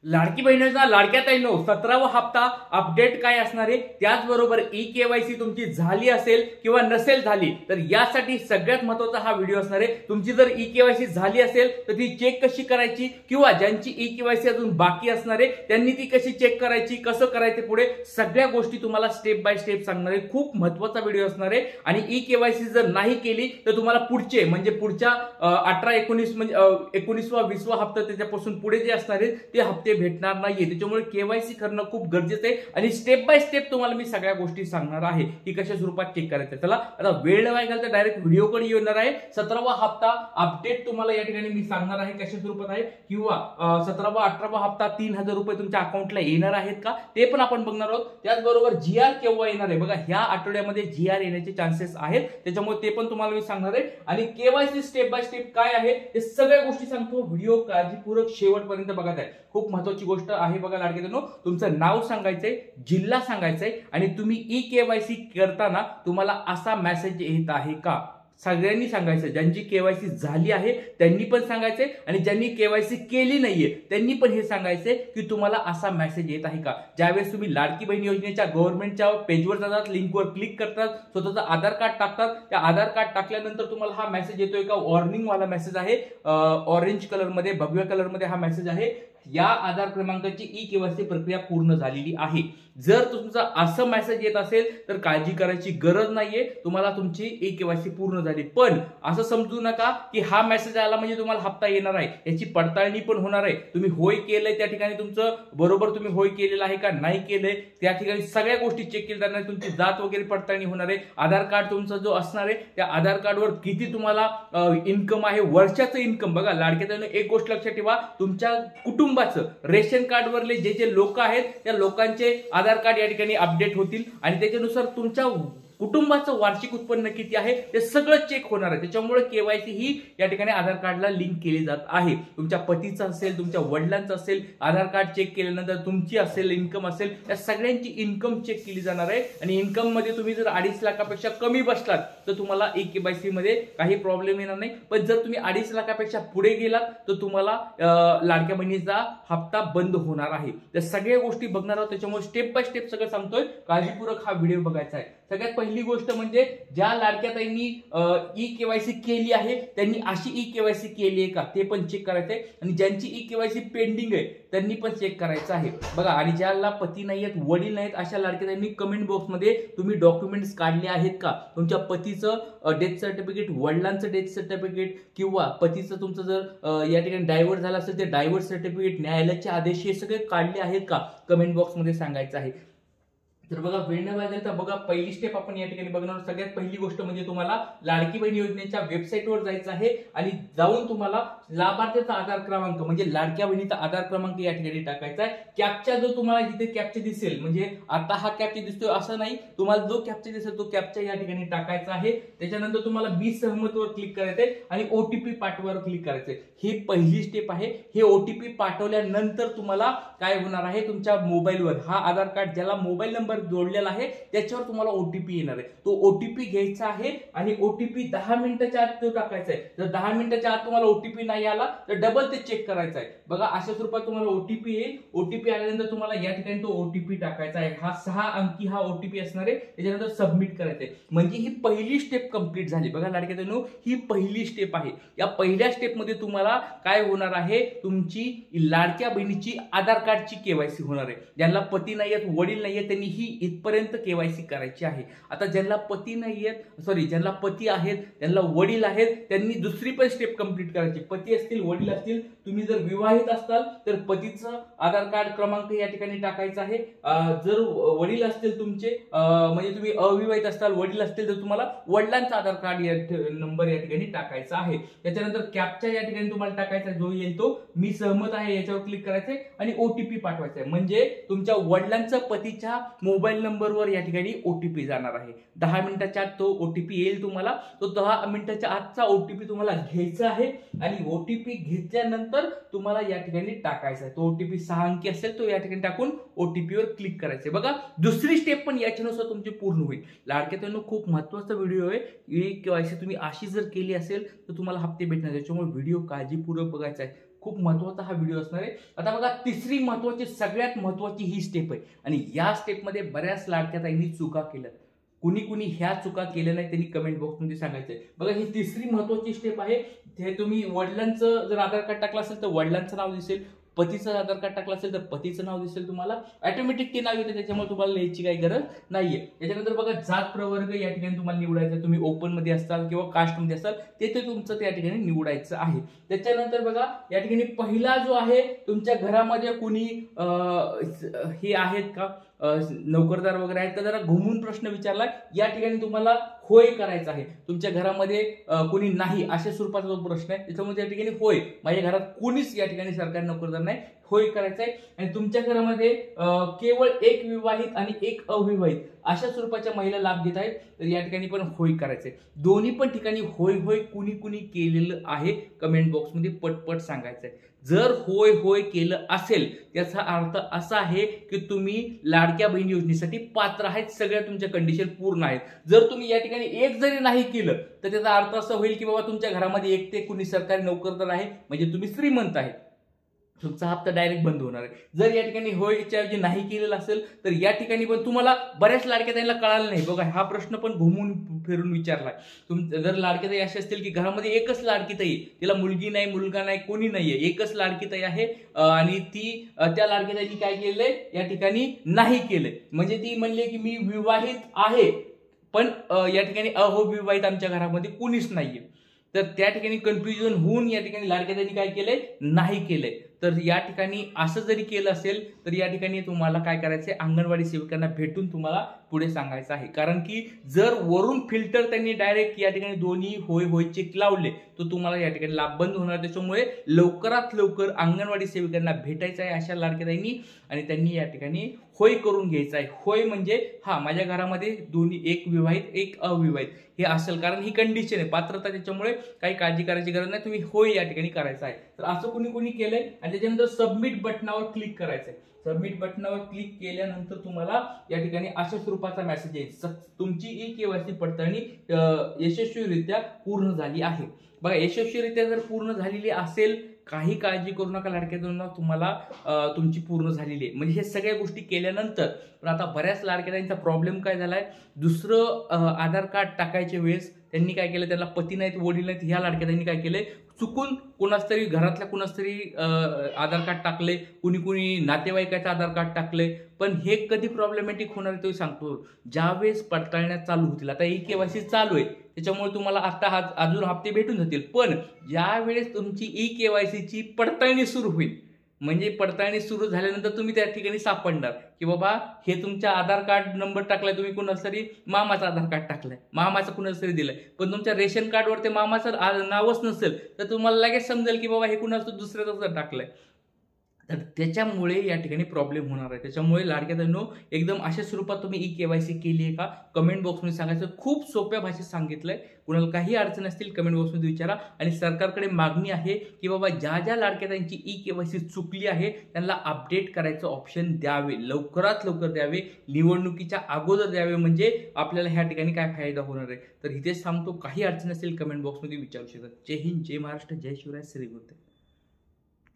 लाडकी बहिणीचा लाडक्या ताईंनो 17वा हप्ता अपडेट काय असणार आहे, त्याचबरोबर ई-केवायसी तुमची झाली असेल किंवा नसेल झाली तर यासाठी सगळ्यात महत्त्वाचा हा व्हिडिओ असणार आहे। तुमची जर ई-केवायसी झाली असेल तर ती चेक कशी करायची किंवा ज्यांची ई-केवायसी अजून बाकी असणार आहे त्यांनी ती कशी चेक करायची, कसं करायचं, पुढे सगळ्या गोष्टी तुम्हाला स्टेप बाय स्टेप सांगणार आहे। खूप महत्त्वाचा व्हिडिओ असणार आहे आणि ई-केवायसी जर नाही केली तर तुम्हाला पुढचे म्हणजे पुढच्या 18 19 म्हणजे 19वा 20वा हप्ता त्याच्यापासून पुढे जे असणार आहे ते हप्ते भेटणार नाहीये। त्याच्यामुळे केवायसी करणं खूप गरजेचं आहे आणि स्टेप बाय स्टेप तुम्हाला मी सगळ्या गोष्टी सांगणार आहे की कशा स्वरूपात चेक करायचं। चला आता वेळ न वाया घालता डायरेक्ट व्हिडिओकडे येणार आहे। 17वा हप्ता अपडेट तुम्हाला या ठिकाणी मी सांगणार आहे कशा स्वरूपात आहे किंवा 17वा 18वा हप्ता 3000 रुपये तुमच्या अकाउंटला येणार आहेत का ते पण आपण बघणार आहोत। त्याचबरोबर जीआर केव्हा येणार आहे बघा, ह्या आठवड्यामध्ये जीआर येण्याचे चान्सेस आहेत, त्याच्यामुळे ते पण तुम्हाला मी सांगणार आहे आणि केवायसी स्टेप बाय स्टेप काय आहे हे सगळ्या गोष्टी सांगतो। व्हिडिओ काळजीपूर्वक शेवटपर्यंत बघत आहे। खूप महत्त्वाची गोष्ट आहे बघा लाडकेनो, तुमचं नाव सांगायचंय, जिल्हा सांगायचंय आणि तुम्ही ई-केवायसी करताना तुम्हाला असा मेसेज येत आहे का सगळ्यांनी सांगायचं। ज्यांची केवायसी झाली आहे त्यांनी पण सांगायचंय आणि ज्यांनी केवायसी केली नाहीये त्यांनी पण हे सांगायचंय की तुम्हाला असा मेसेज येत आहे का। ज्यावेळेस तुम्ही लाडकी बहीण योजनेच्या गव्हर्नमेंटच्या पेजवर जातात, लिंकवर क्लिक करतात, स्वतःचं आधार कार्ड टाकतात, त्या आधार कार्ड टाकल्यानंतर तुम्हाला हा मेसेज येतोय का, वॉर्निंग वाला मेसेज आहे, ऑरेंज कलर मध्ये, भगव्या कलर मध्ये हा मेसेज आहे, या आधार क्रमांकाची ई-केवायसी प्रक्रिया पूर्ण झालेली आहे। जर तुमचा असं मेसेज येत असेल तर काळजी करायची गरज नाहीये, तुम्हाला तुमची ई-केवायसी पूर्ण झाली। पण असं समजू नका की हा मेसेज आला म्हणजे तुम्हाला हप्ता येणार आहे, याची पडताळणी पण होणार आहे। तुम्ही होय केलंय त्या ठिकाणी तुमचं बरोबर तुम्ही होय केलेलं आहे का नाही केलंय त्या ठिकाणी सगळ्या गोष्टी चेक केल्या जाणार, तुमची जात वगैरे पडताळणी होणार आहे। आधार कार्ड तुमचा जो असणार आहे त्या आधार कार्डवर किती तुम्हाला इन्कम आहे, वर्षाचं इन्कम बघा लाडक्या एक गोष्ट लक्षात ठेवा, तुमच्या कुटुंबाचं रेशन कार्ड वरले जे जे लोक आहेत त्या लोकांचे आधार कार्ड या ठिकाणी अपडेट होतील आणि त्याच्यानुसार तुमच्या कुटुंबाचं वार्षिक उत्पन्न किती आहे ते सगळं चेक होणार आहे। त्याच्यामुळे केवायसी ही या ठिकाणी आधार कार्डला लिंक केली जात आहे। तुमच्या पतीचं असेल, तुमच्या वडिलांचं असेल, आधार कार्ड चेक केल्यानंतर तुमची असेल, इन्कम असेल, त्या सगळ्यांची इन्कम चेक केली जाणार आहे आणि इन्कम मध्ये तुम्ही जर 2.5 लाखापेक्षा कमी बसलात तर तुम्हाला ई-केवायसी मध्ये काही प्रॉब्लेम येणार नाही। पण जर तुम्ही 2.5 लाखापेक्षा पुढे गेलात तर तुम्हाला लाडक्या बहिणीचा हप्ता बंद होणार आहे। त्या सगळ्या गोष्टी बघणार आहोत, त्याच्यामुळे स्टेप बाय स्टेप सगळं सांगतोय, काळजीपूर्वक हा व्हिडिओ बघायचा आहे। सगळ्यात पहिली गोष्ट म्हणजे ज्या लाडक्या ताईंनी ई-केवायसी केली आहे त्यांनी अशी ई-केवायसी केली आहे का ते पण चेक करायचं आहे आणि ज्यांची ई-केवायसी पेंडिंग आहे त्यांनी पण चेक करायचं आहे बघा। आणि ज्याला पती नाही आहेत, वडील नाहीत अशा लाडक्या ताईंनी कमेंट बॉक्स मध्ये तुम्ही डॉक्युमेंट्स काढले आहेत का, तुमच्या पतीचं डेथ सर्टिफिकेट, वडिलांचं डेथ सर्टिफिकेट किंवा पतीचं तुमचं जर या ठिकाणी डायव्हर्स झाला असेल ते डायव्हर्स सर्टिफिकेट, न्यायालयाचे आदेश हे सगळे काढले आहेत का कमेंट बॉक्स मध्ये सांगायचं आहे। तर बघा वेळ न वाया घालता बघा पहिली स्टेप आपण या ठिकाणी बघणार। सगळ्यात पहिली गोष्ट म्हणजे तुम्हाला लाडकी बहीण योजनेच्या वेबसाईटवर जायचं आहे आणि जाऊन तुम्हाला लाभार्थ्याचा आधार क्रमांक म्हणजे लाडक्या बहिणीचा आधार क्रमांक या ठिकाणी टाकायचा आहे। कॅप्चा जो तुम्हाला इथे कॅप्चा दिसेल म्हणजे आता हा कॅप्चा दिसतोय असं नाही, तुम्हाला जो कॅप्चा दिसेल तो कॅप्चा या ठिकाणी टाकायचा आहे। त्याच्यानंतर तुम्हाला बी सहमतवर क्लिक करायचंय आणि ओटीपी पाठवावर क्लिक करायचंय। ही पहिली स्टेप आहे। हे ओटीपी पाठवल्यानंतर तुम्हाला काय होणार आहे, तुमच्या मोबाईलवर हा आधार कार्ड ज्याला मोबाईल नंबर जोडलेला आहे त्याच्यावर तुम्हाला ओटीपी येणार आहे, तो ओटीपी घ्यायचा आहे आणि ओटीपी 10 मिनिटाच्या आत तो टाकायचा आहे। जर 10 मिनिटाच्या आत तुम्हाला ओटीपी नाही आला तर डबल ते चेक करायचं आहे बघा। अशा स्वरूपात तुम्हाला ओटीपी येईल, ओटीपी आल्यानंतर तुम्हाला या ठिकाणी तो ओटीपी टाकायचा आहे, हा 6 अंकी हा ओटीपी असणार आहे, त्याच्यानंतर सबमिट करायचं आहे। म्हणजे ही पहिली स्टेप कंप्लीट झाली बघा लाडक्यानो, ही पहिली स्टेप आहे। या पहिल्या स्टेप मध्ये तुम्हाला काय होणार आहे, तुमची लाडक्या बहिणीची आधार कार्डची केवायसी होणार आहे। ज्यांना पती नाही आहेत, वडील नाही आहेत त्यांनी ही इथपर्यंत केवायसी करायची आहे। आता ज्यांना पती नाही आहेत, सॉरी ज्यांना पती आहेत, ज्यांना वडील आहेत त्यांनी दुसरी पण स्टेप कंप्लीट करायची। पती असतील, वडील असतील, तुम्ही जर विवाहित असाल तर पतीचं आधार कार्ड क्रमांक या ठिकाणी टाकायचा आहे। जर वडील असतील तुमचे म्हणजे तुम्ही अविवाहित असाल, वडील असतील तर तुम्हाला वडिलांचा आधार कार्ड नंबर या ठिकाणी टाकायचा आहे। त्याच्यानंतर कॅप्चा या ठिकाणी तुम्हाला टाकायचा, जो येईल तो मी सहमत आहे याच्यावर क्लिक करायचंय आणि ओटीपी पाठवायचा आहे। म्हणजे तुमच्या वडिलांचा पतीच्या मोबाईल नंबरवर या ठिकाणी ओटीपी जाणार आहे। 10 मिनिटाच्या आत तो ओटीपी येईल तुम्हाला, तो 10 मिनिटाच्या आतचा ओटीपी तुम्हाला घ्यायचा आहे आणि ओटीपी घेतल्यानंतर तुम्हाला या ठिकाणी टाकायचा आहे। तो ओटीपी 6 अंकी असेल तो या ठिकाणी टाकून ओटीपी वर क्लिक करायचे बघा। दुसरी स्टेप पण याच्यानुसार तुमची पूर्ण होईल। लाडक्यानो खूप महत्त्वाचा व्हिडिओ आहे, ई-केवायसी तुम्ही अशी जर केली असेल तर तुम्हाला हप्ते भेटणार, त्याच्यामुळे व्हिडिओ काळजीपूर्वक बघायचा आहे। खूप महत्त्वाचा हा व्हिडिओ असणार आहे। आता बघा, तिसरी महत्त्वाची, सगळ्यात महत्त्वाची ही स्टेप आहे आणि या स्टेपमध्ये बऱ्याच लाडक्या ताईंनी चुका केल्या। कुणी ह्या चुका केल्या नाही त्यांनी कमेंट बॉक्समध्ये सांगायचंय। बघा, ही तिसरी महत्त्वाची स्टेप आहे। हे तुम्ही वडिलांचं जर आधार कार्ड टाकलं असेल तर वडिलांचं नाव दिसेल, पतीचं आधार कार्ड टाकलं असेल तर पतीचं नाव दिसेल तुम्हाला, ऑटोमॅटिक ते नाव येते, त्याच्यामुळे तुम्हाला लिहायची काही गरज नाहीये। त्याच्यानंतर बघा, जात प्रवर्ग या ठिकाणी तुम्हाला निवडायचं, तुम्ही ओपन मध्ये असाल किंवा कास्ट मध्ये असाल ते तुमचं त्या ठिकाणी निवडायचं आहे। त्याच्यानंतर बघा, या ठिकाणी पहिला जो आहे, तुमच्या घरामध्ये कुणी हे आहेत का नोकरदार वगैरे आहेत का, जरा घुमून प्रश्न विचारला। या ठिकाणी तुम्हाला होय करायचं आहे। तुमच्या घरामध्ये कोणी नाही अशा स्वरूपाचा जो प्रश्न आहे त्याच्यामध्ये या ठिकाणी होय, माझ्या घरात कोणीच या ठिकाणी सरकारी नोकरदार नाही, होय करायचं आहे। आणि तुमच्या घरामध्ये केवळ एक विवाहित आणि एक अविवाहित अशा स्वरूपाच्या महिला लाभ घेत आहेत तर या ठिकाणी पण होय करायचंय। दोन्ही पण ठिकाणी होय होय कुणी केलेलं आहे कमेंट बॉक्समध्ये पटपट सांगायचंय। जर होय होय केलं असेल त्याचा अर्थ असा आहे की तुम्ही लाडक्या बहीण योजनेसाठी पात्र आहेत, सगळ्या तुमच्या कंडिशन पूर्ण आहेत। जर तुम्ही या ठिकाणी एक जरी नाही केलं तर त्याचा अर्थ असा होईल की बाबा तुमच्या घरामध्ये एक ते कुणी सरकारी नोकरदार आहे म्हणजे तुम्ही श्रीमंत आहे, तुमचा हप्ता डायरेक्ट बंद होणार आहे। जर या ठिकाणी होयच्या ऐवजी नाही केलेलं असेल तर या ठिकाणी पण तुम्हाला बऱ्याच लाडक्या ताईंना कळालं नाही। बघा, हा प्रश्न पण घुमून फिरून विचारलाय। जर लाडक्या ताई असे असतील की घरामध्ये एकच लाडकी ताई, तिला मुलगी नाही, मुलगा नाही, कोणी नाहीये, एकच लाडकी ताई आहे आणि ती त्या लाडक्या ताईंनी काय केलंय या ठिकाणी नाही केलंय, म्हणजे ती म्हणले की मी विवाहित आहे पण या ठिकाणी अविवाहित आमच्या घरामध्ये कोणीच नाहीये, तर त्या ठिकाणी कन्फ्युजन होऊन या ठिकाणी लाडक्या ताईंनी काय केलंय, नाही केलंय। तर या ठिकाणी असं जरी केलं असेल तर या ठिकाणी तुम्हाला काय करायचंय, अंगणवाडी सेविकांना भेटून तुम्हाला पुढे सांगायचं आहे। कारण की जर वरून फिल्टर त्यांनी डायरेक्ट या ठिकाणी दोन्ही होय होय चेक लावले तर तुम्हाला या ठिकाणी लाभ बंद होणार। त्याच्यामुळे लवकरात लवकर अंगणवाडी सेविकांना भेटायचं आहे अशा लाडक्या ताईंनी आणि त्यांनी या ठिकाणी होय करून घ्यायचं आहे। होय म्हणजे हा माझ्या घरामध्ये दोन्ही, एक विवाहित एक अविवाहित हे असेल, कारण ही कंडिशन आहे, पात्रता, त्याच्यामुळे काही काळजी करायची गरज नाही, तुम्ही होय या ठिकाणी करायचं आहे। तर असं कुणी केलंय आणि त्याच्यानंतर सबमिट बटनावर क्लिक करायचंय। सबमिट बटनावर क्लिक केल्यानंतर तुम्हाला या ठिकाणी अशा स्वरूपाचा मेसेज येईल, तुमची ई-केवायसी पडताळणी यशस्वीरित्या पूर्ण झाली आहे। बघा, यशस्वीरित्या जर पूर्ण झालेली असेल, काही काळजी करू नका लाडक्या, तुम्हाला तुमची पूर्ण झालेली आहे म्हणजे हे सगळ्या गोष्टी केल्यानंतर। पण आता बऱ्याच लाडक्यांचा प्रॉब्लेम काय झालाय, दुसरं आधार कार्ड टाकायच्या वेळेस त्यांनी काय केलं, त्याला पती नाहीत, वडील नाहीत, ह्या लाडक्यांनी काय केलंय, चुकून कोणाच तरी घरातल्या कोणाच तरी आधार कार्ड टाकले, कुणी नातेवाईकाचं आधार कार्ड टाकले। पण हे कधी प्रॉब्लेमॅटिक होणार आहे तो सांगतो, ज्यावेळेस पडताळण्या चालू होतील। आता ई-केवायसी चालू आहे त्याच्यामुळे तुम्हाला आता अजून हप्ते भेटून जातील, पण ज्यावेळेस तुमची ई-केवायसीची पडताळणी सुरू होईल, म्हणजे पडताळणी सुरू झाल्यानंतर तुम्ही त्या ठिकाणी सापडणार की बाबा हे तुमच्या आधार कार्ड नंबर टाकलाय, तुम्ही कुणाच तरी मामाचा आधार कार्ड टाकलाय, मामाचं कुणाच तरी दिलंय, पण तुमच्या रेशन कार्डवर ते मामाचं नावच नसेल तर तुम्हाला लगेच समजेल की बाबा हे कुणाचं दुसऱ्याचं टाकलंय। तर त्याच्यामुळे या ठिकाणी प्रॉब्लेम होणार आहे। त्याच्यामुळे लाडक्या ताईंनो, एकदम अशा स्वरूपात तुम्ही ई-केवायसी केली आहे का कमेंट बॉक्समध्ये सांगायचं। खूप सोप्या भाषेत सांगितलंय, कुणाला काही अडचण असतील कमेंट बॉक्समध्ये विचारा। आणि सरकारकडे मागणी आहे की बाबा ज्या लाडक्या ताईंची ई-केवायसी चुकली आहे त्यांना अपडेट करायचं ऑप्शन द्यावे, लवकरात लवकर द्यावे, निवडणुकीच्या अगोदर द्यावे, म्हणजे आपल्याला ह्या ठिकाणी काय फायदा होणार आहे। तर इथेच थांबतो, काही अडचण असेल कमेंट बॉक्समध्ये विचारू शकतात। जय हिंद, जय महाराष्ट्र, जय शिवराय, श्री गुरुदेव।